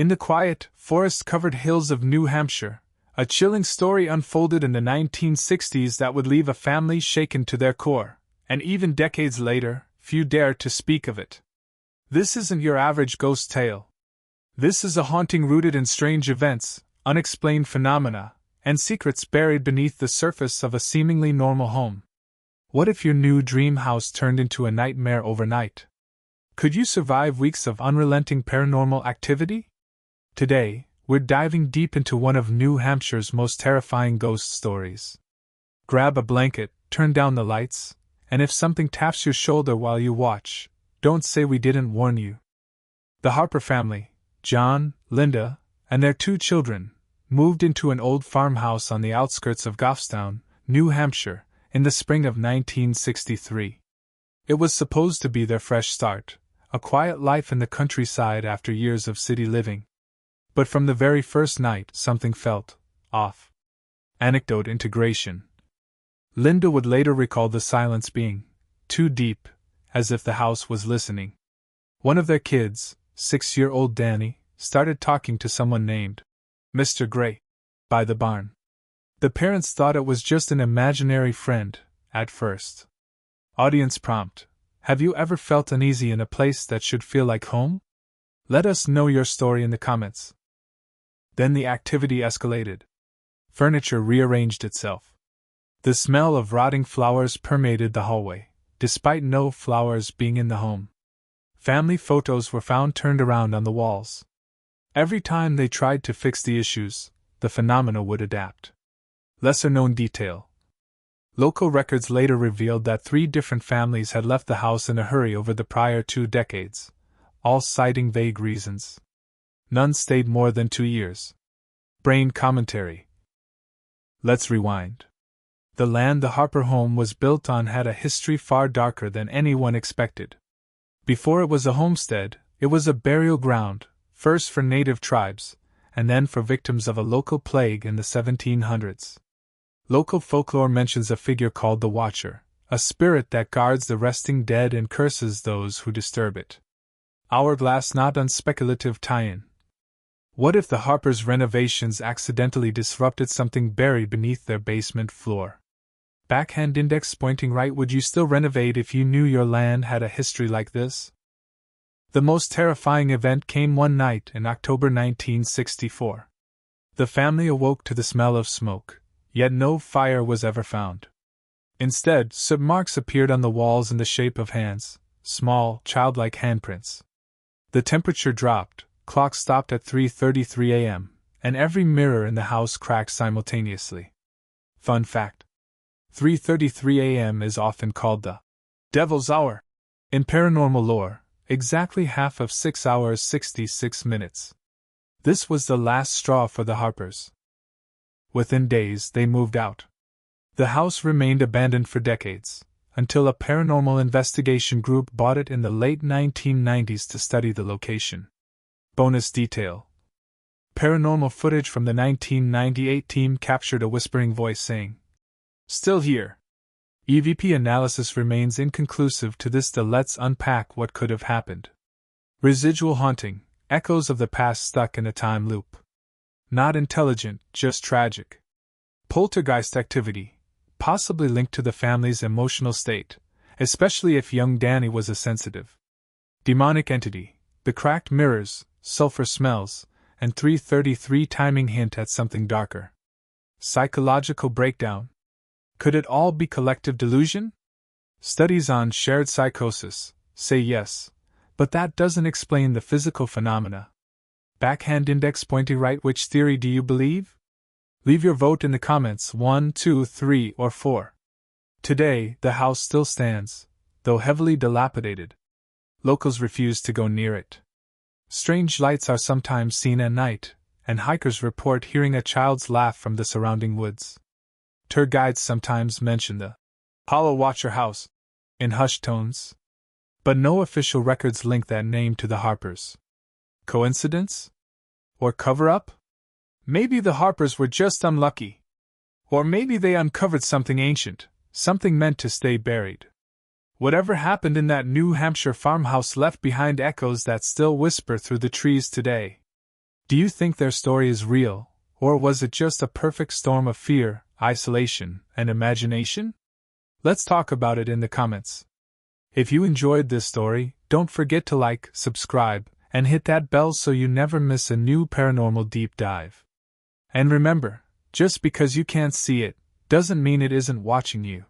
In the quiet, forest-covered hills of New Hampshire, a chilling story unfolded in the 1960s that would leave a family shaken to their core, and even decades later, few dare to speak of it. This isn't your average ghost tale. This is a haunting rooted in strange events, unexplained phenomena, and secrets buried beneath the surface of a seemingly normal home. What if your new dream house turned into a nightmare overnight? Could you survive weeks of unrelenting paranormal activity? Today, we're diving deep into one of New Hampshire's most terrifying ghost stories. Grab a blanket, turn down the lights, and if something taps your shoulder while you watch, don't say we didn't warn you. The Harper family, John, Linda, and their 2 children, moved into an old farmhouse on the outskirts of Goffstown, New Hampshire, in the spring of 1963. It was supposed to be their fresh start, a quiet life in the countryside after years of city living. But from the very first night, something felt off. Anecdote integration. Linda would later recall the silence being too deep, as if the house was listening. One of their kids, 6-year-old Danny, started talking to someone named Mr. Gray by the barn. The parents thought it was just an imaginary friend, at first. Audience prompt: have you ever felt uneasy in a place that should feel like home? Let us know your story in the comments. Then the activity escalated. Furniture rearranged itself. The smell of rotting flowers permeated the hallway, despite no flowers being in the home. Family photos were found turned around on the walls. Every time they tried to fix the issues, the phenomena would adapt. Lesser-known detail. Local records later revealed that 3 different families had left the house in a hurry over the prior 2 decades, all citing vague reasons. None stayed more than 2 years. Brain commentary. Let's rewind. The land the Harper home was built on had a history far darker than anyone expected. Before it was a homestead, it was a burial ground, first for native tribes, and then for victims of a local plague in the 1700s. Local folklore mentions a figure called the Watcher, a spirit that guards the resting dead and curses those who disturb it. Hourglass not unspeculative tie-in. What if the Harpers' renovations accidentally disrupted something buried beneath their basement floor? Backhand index pointing right. Would you still renovate if you knew your land had a history like this? The most terrifying event came one night in October 1964. The family awoke to the smell of smoke, yet no fire was ever found. Instead, soot marks appeared on the walls in the shape of hands, small, childlike handprints. The temperature dropped, clock stopped at 3:33 a.m., and every mirror in the house cracked simultaneously. Fun fact: 3:33 a.m. is often called the Devil's Hour in paranormal lore, exactly half of 6 hours 66 minutes. This was the last straw for the Harpers. Within days, they moved out. The house remained abandoned for decades, until a paranormal investigation group bought it in the late 1990s to study the location. Bonus detail: paranormal footage from the 1998 team captured a whispering voice saying, "Still here." EVP analysis remains inconclusive to this. Let's unpack what could have happened. Residual haunting, echoes of the past stuck in a time loop. Not intelligent, just tragic. Poltergeist activity, possibly linked to the family's emotional state, especially if young Danny was a sensitive. Demonic entity, the cracked mirrors, sulfur smells, and 3:33 timing hint at something darker. Psychological breakdown. Could it all be collective delusion? Studies on shared psychosis say yes, but that doesn't explain the physical phenomena. Backhand index pointing right. Which theory do you believe? Leave your vote in the comments: 1, 2, 3, or 4. Today, the house still stands, though heavily dilapidated. Locals refuse to go near it. Strange lights are sometimes seen at night, and hikers report hearing a child's laugh from the surrounding woods. Tour guides sometimes mention the Hollow Watcher House in hushed tones, but no official records link that name to the Harpers. Coincidence? Or cover-up? Maybe the Harpers were just unlucky. Or maybe they uncovered something ancient, something meant to stay buried. Whatever happened in that New Hampshire farmhouse left behind echoes that still whisper through the trees today. Do you think their story is real, or was it just a perfect storm of fear, isolation, and imagination? Let's talk about it in the comments. If you enjoyed this story, don't forget to like, subscribe, and hit that bell so you never miss a new paranormal deep dive. And remember, just because you can't see it, doesn't mean it isn't watching you.